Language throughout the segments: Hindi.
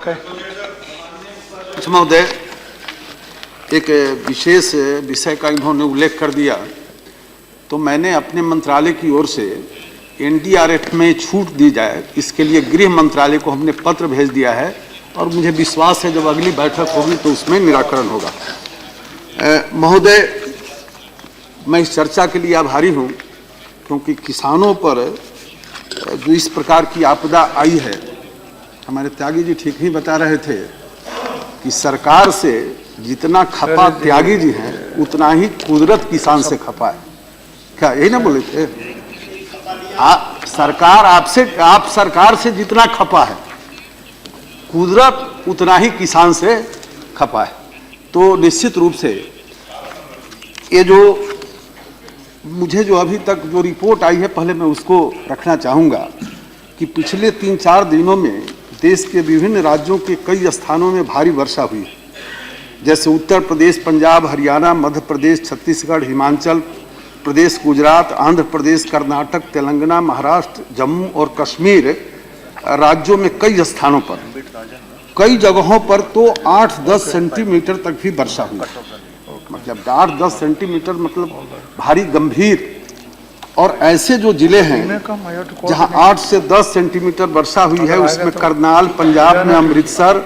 अच्छा महोदय, एक विशेष विषय का इन्होंने उल्लेख कर दिया, तो मैंने अपने मंत्रालय की ओर से एनडीआरएफ में छूट दी जाए, इसके लिए गृह मंत्रालय को हमने पत्र भेज दिया है और मुझे विश्वास है जब अगली बैठक होगी तो उसमें निराकरण होगा। महोदय, मैं इस चर्चा के लिए आभारी हूं क्योंकि किसानों पर जो इस प्रकार की आपदा आई है, हमारे त्यागी जी ठीक ही बता रहे थे कि सरकार से जितना खपा त्यागी जी हैं उतना ही कुदरत किसान से खपा है। क्या यही ना बोले थे? आप सरकार से जितना खपा है कुदरत उतना ही किसान से खपा है। तो निश्चित रूप से ये जो मुझे जो अभी तक जो रिपोर्ट आई है, पहले मैं उसको रखना चाहूँगा कि पिछले 3-4 दिनों में देश के विभिन्न राज्यों के कई स्थानों में भारी वर्षा हुई, जैसे उत्तर प्रदेश, पंजाब, हरियाणा, मध्य प्रदेश, छत्तीसगढ़, हिमाचल प्रदेश, गुजरात, आंध्र प्रदेश, कर्नाटक, तेलंगाना, महाराष्ट्र, जम्मू और कश्मीर राज्यों में कई स्थानों पर, कई जगहों पर तो 8-10 सेंटीमीटर तक भी वर्षा हुई। मतलब 8-10 सेंटीमीटर मतलब भारी गंभीर। और ऐसे जो जिले हैं जहां 8 से 10 सेंटीमीटर वर्षा हुई है, उसमें करनाल पंजाब में, अमृतसर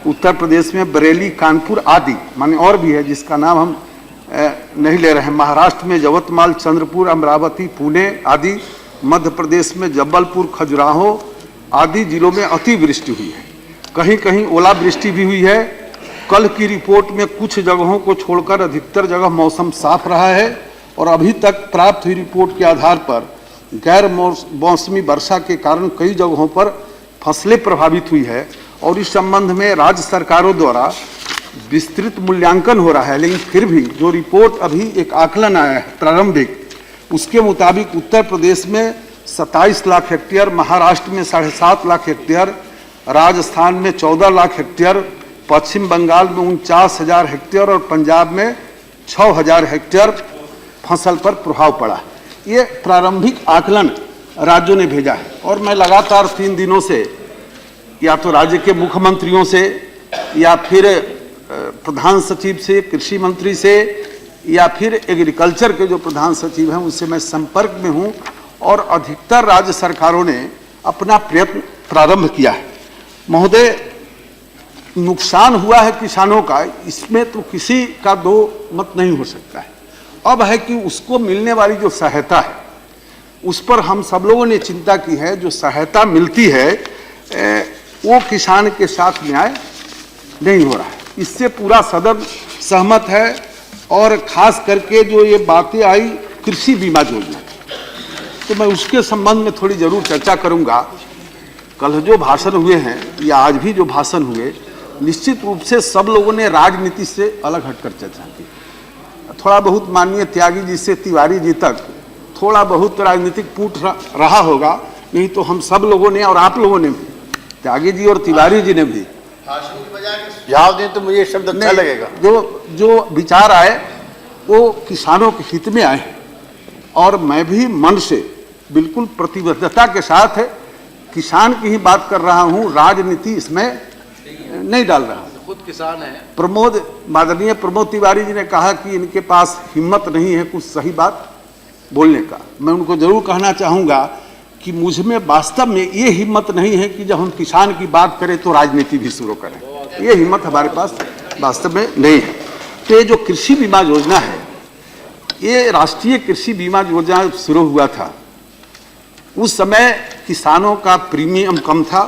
उत्तर प्रदेश में, बरेली, कानपुर आदि, माने और भी है जिसका नाम हम नहीं ले रहे हैं, महाराष्ट्र में यवतमाल, चंद्रपुर, अमरावती, पुणे आदि, मध्य प्रदेश में जबलपुर, खजुराहो आदि जिलों में अतिवृष्टि हुई है। कहीं कहीं ओलावृष्टि भी हुई है। कल की रिपोर्ट में कुछ जगहों को छोड़कर अधिकतर जगह मौसम साफ रहा है और अभी तक प्राप्त हुई रिपोर्ट के आधार पर गैर मौसमी वर्षा के कारण कई जगहों पर फसलें प्रभावित हुई है और इस संबंध में राज्य सरकारों द्वारा विस्तृत मूल्यांकन हो रहा है। लेकिन फिर भी जो रिपोर्ट अभी एक आकलन आया है प्रारंभिक, उसके मुताबिक उत्तर प्रदेश में 27 लाख हेक्टेयर, महाराष्ट्र में 7.5 लाख हेक्टेयर, राजस्थान में 14 लाख हेक्टेयर, पश्चिम बंगाल में 49,000 हेक्टेयर और पंजाब में 6,000 हेक्टेयर फसल पर प्रभाव पड़ा। ये प्रारंभिक आकलन राज्यों ने भेजा है और मैं लगातार 3 दिनों से या तो राज्य के मुख्यमंत्रियों से या फिर प्रधान सचिव से, कृषि मंत्री से या फिर एग्रीकल्चर के जो प्रधान सचिव हैं उनसे मैं संपर्क में हूं और अधिकतर राज्य सरकारों ने अपना प्रयत्न प्रारंभ किया है। महोदय, नुकसान हुआ है किसानों का, इसमें तो किसी का दो मत नहीं हो सकता है। अब है कि उसको मिलने वाली जो सहायता है उस पर हम सब लोगों ने चिंता की है। जो सहायता मिलती है वो किसान के साथ न्याय नहीं हो रहा है, इससे पूरा सदन सहमत है। और खास करके जो ये बातें आई कृषि बीमा योजना, तो मैं उसके संबंध में थोड़ी जरूर चर्चा करूंगा। कल जो भाषण हुए हैं या आज भी जो भाषण हुए, निश्चित रूप से सब लोगों ने राजनीति से अलग हटकर चर्चा की। थोड़ा बहुत माननीय त्यागी जी से तिवारी जी तक थोड़ा बहुत राजनीतिक पूट रहा होगा, नहीं तो हम सब लोगों ने और आप लोगों ने भी, त्यागी जी और तिवारी जी ने भी जवाब दें तो मुझे शब्द अच्छा लगेगा। जो विचार आए वो किसानों के हित में आए और मैं भी मन से बिल्कुल प्रतिबद्धता के साथ किसान की ही बात कर रहा हूँ, राजनीति इसमें नहीं डाल रहा हूँ। खुद किसान है। माननीय प्रमोद तिवारी जी ने कहा कि इनके पास हिम्मत नहीं है कुछ सही बात बोलने का। मैं उनको जरूर कहना चाहूँगा कि मुझ में वास्तव में ये हिम्मत नहीं है कि जब हम किसान की बात करें तो राजनीति भी शुरू करें, ये हिम्मत हमारे पास वास्तव में नहीं है। तो ये जो कृषि बीमा योजना है, ये राष्ट्रीय कृषि बीमा योजना शुरू हुआ था, उस समय किसानों का प्रीमियम कम था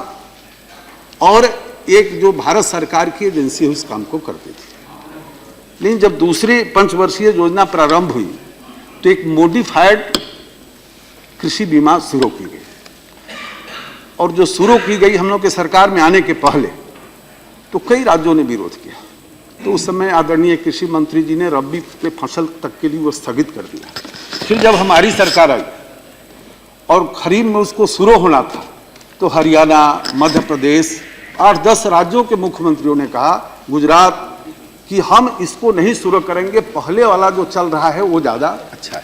और एक जो भारत सरकार की एजेंसी है उस काम को करती थी। लेकिन जब दूसरी पंचवर्षीय योजना प्रारंभ हुई तो एक मॉडिफाइड कृषि बीमा शुरू की गई और जो शुरू की गई हम लोग के सरकार में आने के पहले तो कई राज्यों ने विरोध किया। तो उस समय आदरणीय कृषि मंत्री जी ने रबी के फसल तक के लिए वो स्थगित कर दिया। फिर जब हमारी सरकार आई और खरीफ में उसको शुरू होना था तो हरियाणा, मध्य प्रदेश, 8-10 राज्यों के मुख्यमंत्रियों ने कहा, गुजरात, कि हम इसको नहीं शुरू करेंगे, पहले वाला जो चल रहा है वो ज़्यादा अच्छा है।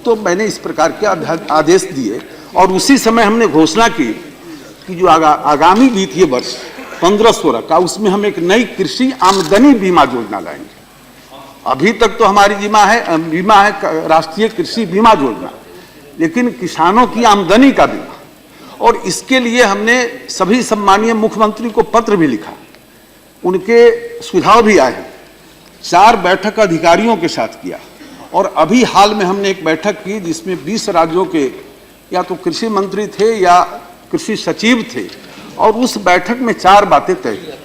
तो मैंने इस प्रकार के आदेश दिए और उसी समय हमने घोषणा की कि जो आगामी वित्तीय वर्ष 15-16 का, उसमें हम एक नई कृषि आमदनी बीमा योजना लाएंगे। अभी तक तो हमारी बीमा है राष्ट्रीय कृषि बीमा योजना, लेकिन किसानों की आमदनी का बीमा। और इसके लिए हमने सभी सम्मानीय मुख्यमंत्री को पत्र भी लिखा, उनके सुझाव भी आए। 4 बैठक अधिकारियों के साथ किया, और अभी हाल में हमने एक बैठक की जिसमें 20 राज्यों के या तो कृषि मंत्री थे या कृषि सचिव थे, और उस बैठक में 4 बातें तय की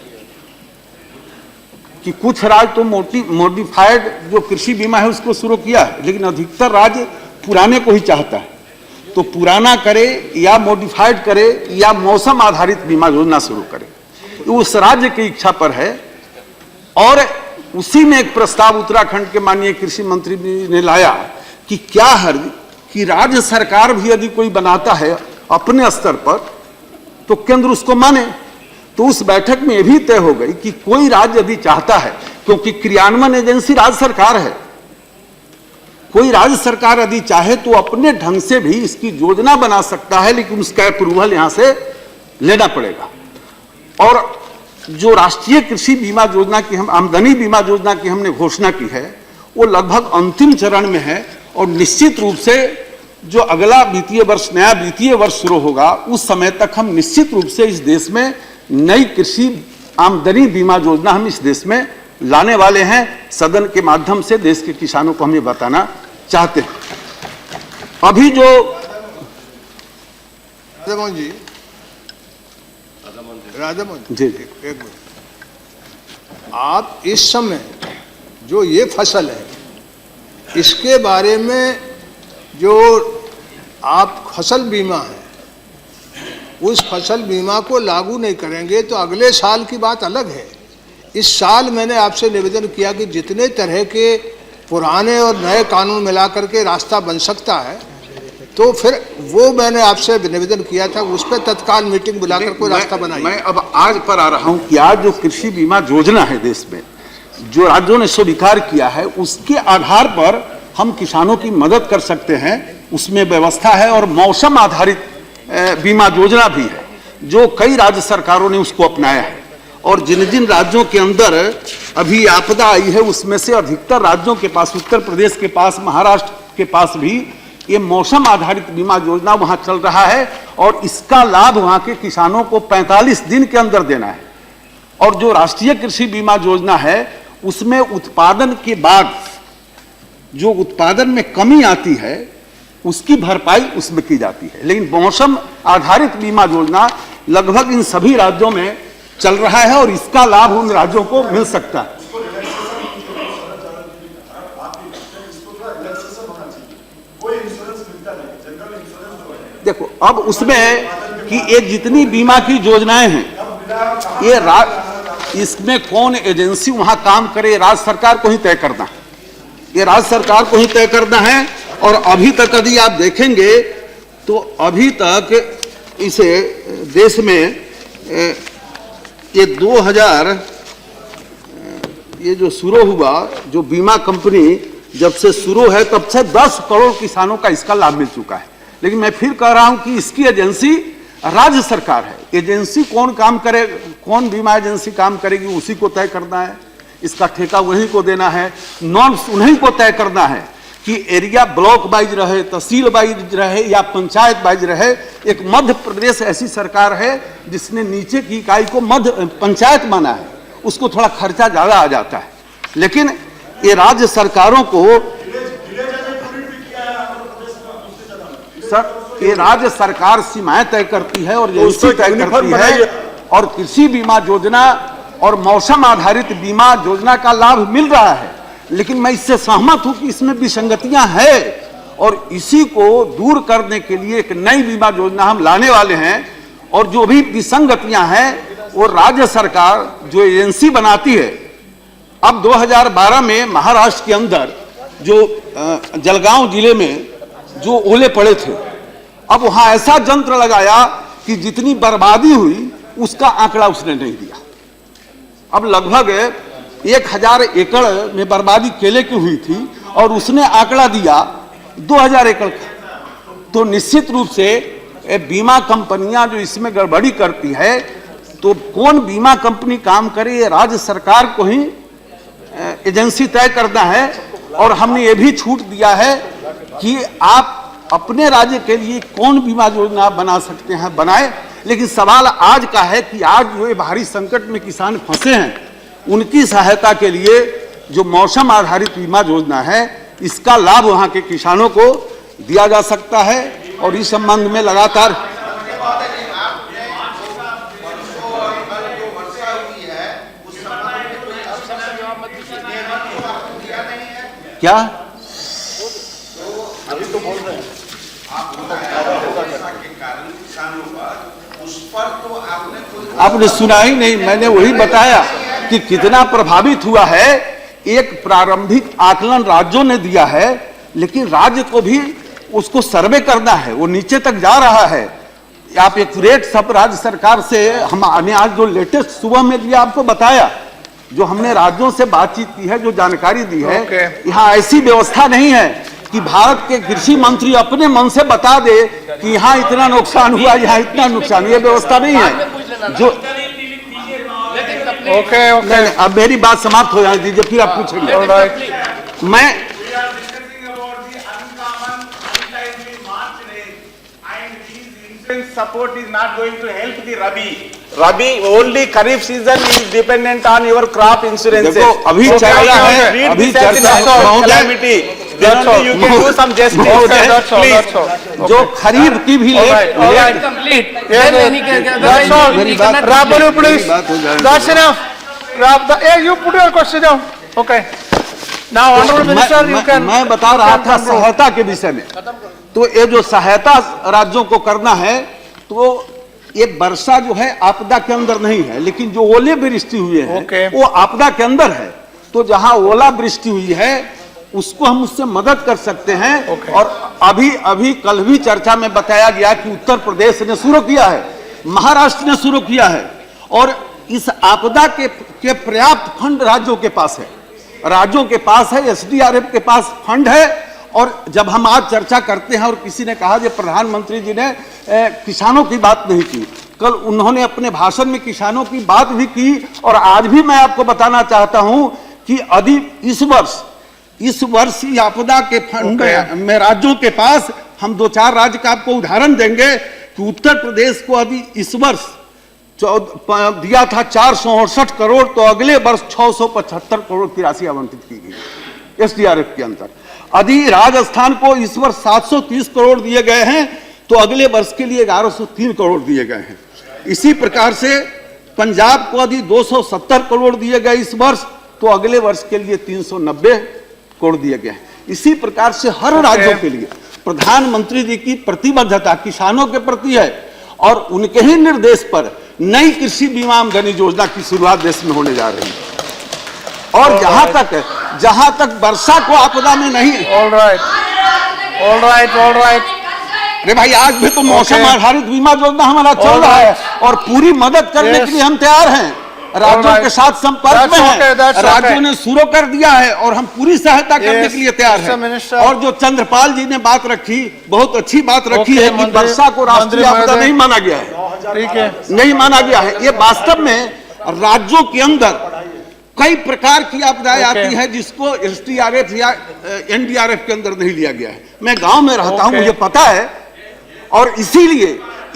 कि कुछ राज्य तो मॉडिफाइड जो कृषि बीमा है उसको शुरू किया है, लेकिन अधिकतर राज्य पुराने को ही चाहता है, तो पुराना करे या मॉडिफाइड करे या मौसम आधारित बीमा योजना शुरू करे, उस राज्य की इच्छा पर है। और उसी में एक प्रस्ताव उत्तराखंड के माननीय कृषि मंत्री ने लाया कि क्या हर्ज कि राज्य सरकार भी यदि कोई बनाता है अपने स्तर पर तो केंद्र उसको माने। तो उस बैठक में यह भी तय हो गई कि कोई राज्य यदि चाहता है, क्योंकि क्रियान्वयन एजेंसी राज्य सरकार है, कोई राज्य सरकार यदि चाहे तो अपने ढंग से भी इसकी योजना बना सकता है, लेकिन उसका अप्रूवल यहां से लेना पड़ेगा। और जो राष्ट्रीय कृषि बीमा योजना की हम आमदनी बीमा योजना की हमने घोषणा की है, वो लगभग अंतिम चरण में है, और निश्चित रूप से जो अगला वित्तीय वर्ष नया वित्तीय वर्ष शुरू होगा उस समय तक हम निश्चित रूप से इस देश में नई कृषि आमदनी बीमा योजना हम इस देश में लाने वाले हैं। सदन के माध्यम से देश के किसानों को हम ये बताना चाहते हैं। अभी जो राधामोहन जी एक मिनट, आप इस समय जो ये फसल है इसके बारे में जो आप फसल बीमा है उस फसल बीमा को लागू नहीं करेंगे तो अगले साल की बात अलग है। इस साल मैंने आपसे निवेदन किया कि जितने तरह के पुराने और नए कानून मिलाकर के रास्ता बन सकता है, तो फिर वो मैंने आपसे निवेदन किया था, उस पर तत्काल मीटिंग बुलाकर कोई रास्ता बनाइए। मैं अब आज पर आ रहा हूं कि आज जो कृषि बीमा योजना है देश में, जो राज्यों ने स्वीकार किया है, उसके आधार पर हम किसानों की मदद कर सकते हैं, उसमें व्यवस्था है। और मौसम आधारित बीमा योजना भी है, जो कई राज्य सरकारों ने उसको अपनाया है। और जिन जिन राज्यों के अंदर अभी आपदा आई है उसमें से अधिकतर राज्यों के पास, उत्तर प्रदेश के पास, महाराष्ट्र के पास भी ये मौसम आधारित बीमा योजना वहां चल रहा है, और इसका लाभ वहां के किसानों को 45 दिन के अंदर देना है। और जो राष्ट्रीय कृषि बीमा योजना है उसमें उत्पादन के बाद जो उत्पादन में कमी आती है उसकी भरपाई उसमें की जाती है। लेकिन मौसम आधारित बीमा योजना लगभग इन सभी राज्यों में चल रहा है, और इसका लाभ उन राज्यों को मिल सकता है। देखो, अब उसमें कि ये जितनी बीमा की योजनाएं हैं, ये इसमें कौन एजेंसी वहां काम करे, राज्य सरकार को ही तय करना है। ये राज्य सरकार को ही तय करना है। और अभी तक यदि आप देखेंगे तो अभी तक इसे देश में ये 2000 ये जो शुरू हुआ, जो बीमा कंपनी जब से शुरू है तब से 10 करोड़ किसानों का इसका लाभ मिल चुका है। लेकिन मैं फिर कह रहा हूं कि इसकी एजेंसी राज्य सरकार है। एजेंसी कौन काम करे, कौन बीमा एजेंसी काम करेगी, उसी को तय करना है। इसका ठेका वहीं को देना है, नॉर्म्स उन्हीं को तय करना है कि एरिया ब्लॉक वाइज रहे, तहसील वाइज रहे या पंचायत वाइज रहे। एक मध्य प्रदेश ऐसी सरकार है जिसने नीचे की इकाई को मध्य पंचायत माना है, उसको थोड़ा खर्चा ज्यादा आ जाता है। लेकिन ये राज्य सरकारों को, सर, ये राज्य सरकार सीमाएं तय करती है और एजेंसी तय करती है। और कृषि बीमा योजना और मौसम आधारित बीमा योजना का लाभ मिल रहा है, लेकिन मैं इससे सहमत हूं कि इसमें विसंगतियां हैं, और इसी को दूर करने के लिए एक नई बीमा योजना हम लाने वाले हैं। और जो भी विसंगतियां हैं वो राज्य सरकार जो एजेंसी बनाती है। अब 2012 में महाराष्ट्र के अंदर जो जलगांव जिले में जो ओले पड़े थे, अब वहां ऐसा यंत्र लगाया कि जितनी बर्बादी हुई उसका आंकड़ा उसने नहीं दिया। अब लगभग 1000 एकड़ में बर्बादी केले की हुई थी और उसने आंकड़ा दिया 2000 एकड़ का। तो निश्चित रूप से बीमा कंपनियां जो इसमें गड़बड़ी करती है तो कौन बीमा कंपनी काम करे ये राज्य सरकार को ही एजेंसी तय करना है। और हमने ये भी छूट दिया है कि आप अपने राज्य के लिए कौन बीमा योजना बना सकते हैं बनाए। लेकिन सवाल आज का है कि आज जो ये भारी संकट में किसान फंसे हैं उनकी सहायता के लिए जो मौसम आधारित बीमा योजना है इसका लाभ वहां के किसानों को दिया जा सकता है। और इस संबंध में लगातार क्या अभी तो बोल रहे हैं आपने सुना ही नहीं, मैंने वही बताया कि कितना प्रभावित हुआ है। एक प्रारंभिक आकलन राज्यों ने दिया है, लेकिन राज्य को भी उसको सर्वे करना है, वो नीचे तक जा रहा है। आप एक रेट सब राज्य सरकार से हमने आज जो लेटेस्ट सुबह में दिया आपको बताया, जो हमने राज्यों से बातचीत की है, जो जानकारी दी है, यहाँ ऐसी व्यवस्था नहीं है कि भारत के कृषि मंत्री अपने मन से बता दे कि यहाँ इतना नुकसान हुआ, यहाँ इतना नुकसान, ये व्यवस्था नहीं है। जो ओके नहीं, अब मेरी बात समाप्त हो जाने दीजिए, फिर आप पूछेंगे। मैं support is not going to help the Rabi only Kharif season is dependent on your crop insurance. देखो अभी चर्चा है, अभी चर्चा calamity. Then only you can do some justice. Please. जो खरीफ की भी complete. That's all. Rabu, please. That's enough. Hey, you put your question down. Okay. Now, honorable minister, you can. मैं बता रहा था सहायता के विषय में। तो ये जो सहायता राज्यों को करना है, तो ये वर्षा जो है आपदा के अंदर नहीं है, लेकिन जो ओले वृष्टि हुए हैं वो आपदा के अंदर है। तो जहां ओला वृष्टि हुई है उसको हम उससे मदद कर सकते हैं। और अभी कल भी चर्चा में बताया गया कि उत्तर प्रदेश ने शुरू किया है, महाराष्ट्र ने शुरू किया है, और इस आपदा के पर्याप्त फंड राज्यों के पास है, राज्यों के पास है, एसडीआरएफ के पास फंड है। और जब हम आज चर्चा करते हैं और किसी ने कहा कि प्रधानमंत्री जी ने किसानों की बात नहीं की, कल उन्होंने अपने भाषण में किसानों की बात भी की। और आज भी मैं आपको बताना चाहता हूं कि यदि इस वर्ष आपदा के फंड में राज्यों के पास, हम 2-4 राज्य का आपको उदाहरण देंगे कि उत्तर प्रदेश को यदि इस वर्ष दिया था 468 करोड़, तो अगले वर्ष 675 करोड़ की राशि आवंटित की गई एसडीआरएफ के अंदर। यदि राजस्थान को इस वर्ष 730 करोड़ दिए गए हैं, तो अगले वर्ष के लिए 1103 करोड़ दिए गए हैं। इसी प्रकार से पंजाब को यदि 270 करोड़ दिए गए इस वर्ष, तो अगले वर्ष के लिए 390 करोड़ दिए गए हैं। इसी प्रकार से हर राज्यों के लिए प्रधानमंत्री जी की प्रतिबद्धता किसानों के प्रति है, और उनके ही निर्देश पर नई कृषि बीमा आमदनी योजना की शुरुआत देश में होने जा रही है। और जहां तक वर्षा को आपदा में नहीं, all right. अरे भाई आज भी तो मौसम आधारित बीमा योजना हमारा चल रहा है, और पूरी मदद करने के लिए हम तैयार हैं, राज्यों के साथ संपर्क में हैं, राज्यों ने शुरू कर दिया है और हम पूरी सहायता करने के लिए तैयार हैं। और जो चंद्रपाल जी ने बात रखी, बहुत अच्छी बात रखी है कि वर्षा को राष्ट्रीय आपदा नहीं माना गया है, ठीक है, नहीं माना गया है। ये वास्तव में राज्यों के अंदर कई प्रकार की आपदाएं आती है जिसको एसडीआरएफ या एनडीआरएफ के अंदर नहीं लिया गया है। मैं गांव में रहता हूं, मुझे पता है, और इसीलिए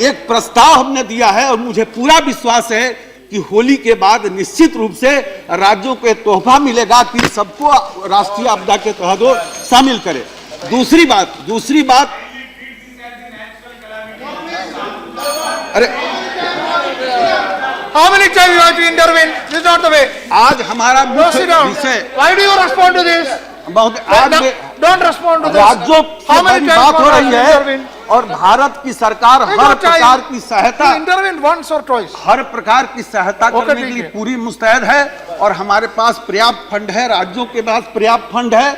एक प्रस्ताव हमने दिया है, और मुझे पूरा विश्वास है कि होली के बाद निश्चित रूप से राज्यों को तोहफा मिलेगा कि सबको राष्ट्रीय आपदा के तहत वो शामिल करे। दूसरी बात अरे how many times you have to intervene? This is not the way. आज हमारा मुख्य विषय, Why do you respond to this? आज Don't respond to this. राज्यों How many की times बात हो रही है, intervene? और भारत की सरकार हर प्रकार की सहायता, Intervene once or twice. हर प्रकार की सहायता करने के लिए पूरी मुस्तैद है। और हमारे पास पर्याप्त फंड है, राज्यों के पास पर्याप्त फंड है,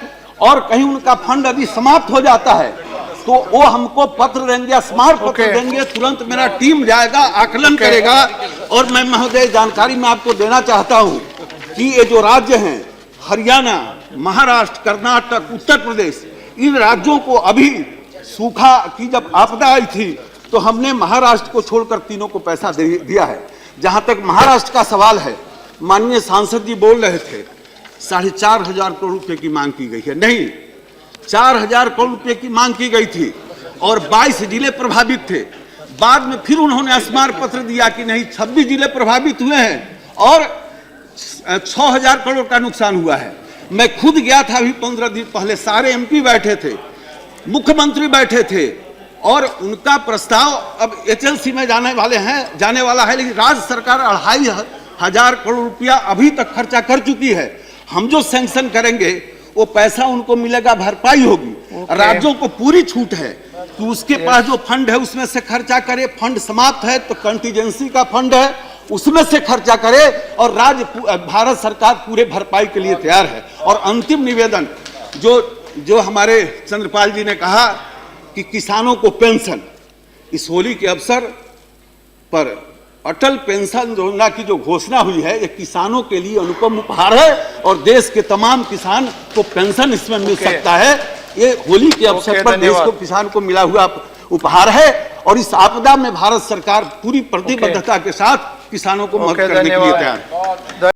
और कहीं उनका फंड यदि समाप्त हो जाता है तो वो हमको पत्र देंगे, स्मारक पत्र देंगे, तुरंत मेरा टीम जाएगा, आकलन करेगा। और मैं महोदय जानकारी में आपको देना चाहता हूं कि ये जो राज्य हैं, हरियाणा, महाराष्ट्र, कर्नाटक, उत्तर प्रदेश, इन राज्यों को अभी सूखा की जब आपदा आई थी तो हमने महाराष्ट्र को छोड़कर तीनों को पैसा दिया है। जहां तक महाराष्ट्र का सवाल है, माननीय सांसद जी बोल रहे थे 4,500 करोड़ रुपए की मांग की गई है। नहीं, 4,000 करोड़ रुपए की मांग की गई थी और 22 जिले प्रभावित थे। बाद में फिर उन्होंने स्मार पत्र दिया कि नहीं, 26 जिले प्रभावित हुए हैं और 6,000 करोड़ का नुकसान हुआ है। मैं खुद गया था अभी 15 दिन पहले, सारे एमपी बैठे थे, मुख्यमंत्री बैठे थे और उनका प्रस्ताव अब एचएलसी में जाने वाला है, लेकिन राज्य सरकार 2,500 करोड़ रुपया अभी तक खर्चा कर चुकी है। हम जो सैंक्शन करेंगे वो पैसा उनको मिलेगा, भरपाई होगी। राज्यों को पूरी छूट है कि उसके पास जो फंड है उसमें से खर्चा करे। फंड समाप्त है तो कंटीजेंसी का फंड है, उसमें से खर्चा करे और भारत सरकार पूरे भरपाई के लिए तैयार है। और अंतिम निवेदन जो हमारे चंद्रपाल जी ने कहा कि किसानों को पेंशन, इस होली के अवसर पर अटल पेंशन योजना की जो घोषणा हुई है, ये किसानों के लिए अनुपम उपहार है और देश के तमाम किसान को पेंशन इसमें मिल सकता है। ये होली के अवसर पर देश को, किसान को मिला हुआ उपहार है और इस आपदा में भारत सरकार पूरी प्रतिबद्धता के साथ किसानों को मदद करने के लिए तैयार है।